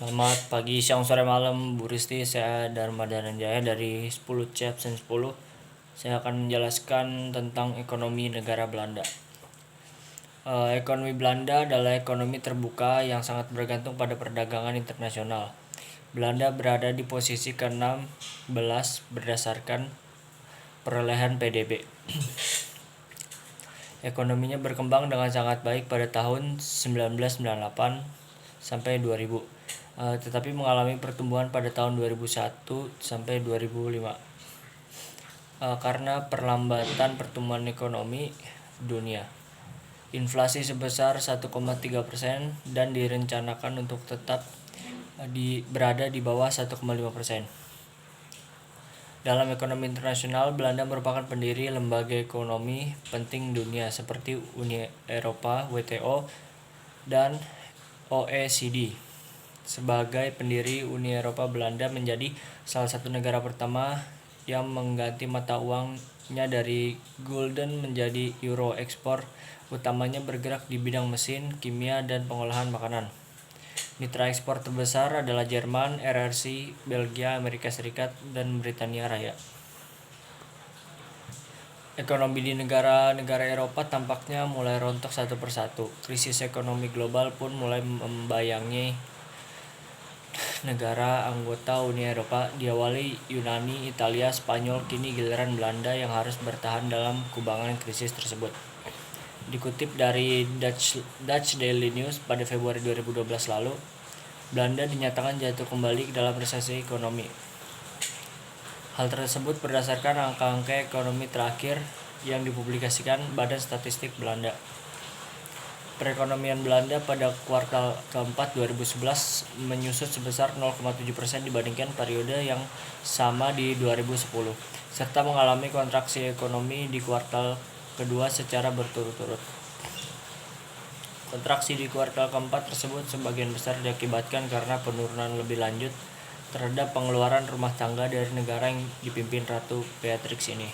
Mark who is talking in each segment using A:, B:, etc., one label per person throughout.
A: Selamat pagi, siang, sore, malam, Bu Risti. Saya Dharma Dhananjaya dari 10 C absen 10. Saya akan menjelaskan tentang ekonomi negara Belanda. Ekonomi Belanda adalah ekonomi terbuka yang sangat bergantung pada perdagangan internasional. Belanda berada di posisi ke-16 berdasarkan perolehan PDB. Ekonominya berkembang dengan sangat baik pada tahun 1998 sampai 2000, tetapi mengalami pertumbuhan pada tahun 2001 sampai 2005 karena perlambatan pertumbuhan ekonomi dunia. Inflasi sebesar 1,3% dan direncanakan untuk tetap berada di bawah 1,5%. Dalam ekonomi internasional, Belanda merupakan pendiri lembaga ekonomi penting dunia seperti Uni Eropa (WTO) dan OECD. Sebagai pendiri Uni Eropa, Belanda menjadi salah satu negara pertama yang mengganti mata uangnya dari gulden menjadi euro. Ekspor utamanya bergerak di bidang mesin, kimia, dan pengolahan makanan. Mitra ekspor terbesar adalah Jerman, RRC, Belgia, Amerika Serikat, dan Britania Raya. Ekonomi di negara-negara Eropa tampaknya mulai rontok satu persatu. Krisis ekonomi global pun mulai membayangi negara anggota Uni Eropa. Diawali Yunani, Italia, Spanyol, kini giliran Belanda yang harus bertahan dalam kubangan krisis tersebut. Dikutip dari Dutch Daily News pada Februari 2012 lalu, Belanda dinyatakan jatuh kembali ke dalam resesi ekonomi. Hal tersebut berdasarkan angka-angka ekonomi terakhir yang dipublikasikan Badan Statistik Belanda. Perekonomian Belanda pada kuartal keempat 2011 menyusut sebesar 0,7% dibandingkan periode yang sama di 2010, serta mengalami kontraksi ekonomi di kuartal kedua secara berturut-turut. Kontraksi di kuartal keempat tersebut sebagian besar diakibatkan karena penurunan lebih lanjut terhadap pengeluaran rumah tangga dari negara yang dipimpin Ratu Beatrix ini.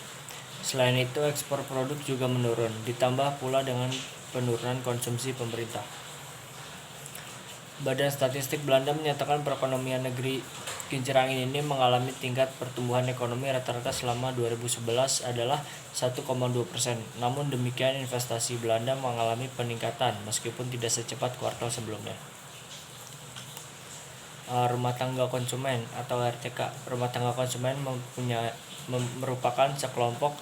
A: Selain itu, ekspor produk juga menurun, ditambah pula dengan penurunan konsumsi pemerintah. Badan Statistik Belanda menyatakan perekonomian negeri kincir angin ini mengalami tingkat pertumbuhan ekonomi rata-rata selama 2011 adalah 1,2%. Namun demikian, investasi Belanda mengalami peningkatan meskipun tidak secepat kuartal sebelumnya. Rumah tangga konsumen atau RTK. Rumah tangga konsumen merupakan sekelompok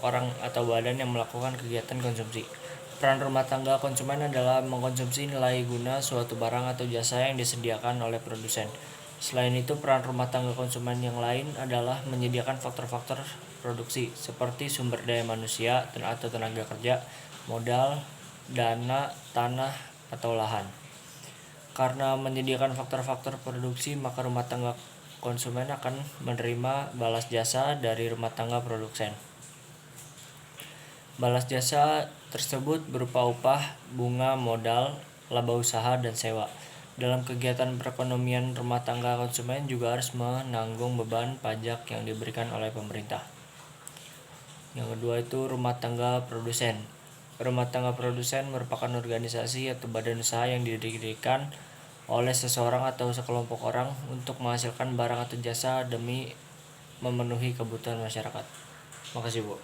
A: orang atau badan yang melakukan kegiatan konsumsi. Peran rumah tangga konsumen adalah mengkonsumsi nilai guna suatu barang atau jasa yang disediakan oleh produsen. Selain itu, peran rumah tangga konsumen yang lain adalah menyediakan faktor-faktor produksi seperti sumber daya manusia atau tenaga kerja, modal, dana, tanah, atau lahan. Karena menyediakan faktor-faktor produksi, maka rumah tangga konsumen akan menerima balas jasa dari rumah tangga produsen. Balas jasa tersebut berupa upah, bunga, modal, laba usaha, dan sewa. Dalam kegiatan perekonomian, rumah tangga konsumen juga harus menanggung beban pajak yang diberikan oleh pemerintah. Yang kedua itu rumah tangga produsen. Rumah tangga produsen merupakan organisasi atau badan usaha yang didirikan oleh seseorang atau sekelompok orang untuk menghasilkan barang atau jasa demi memenuhi kebutuhan masyarakat. Makasih, Bu.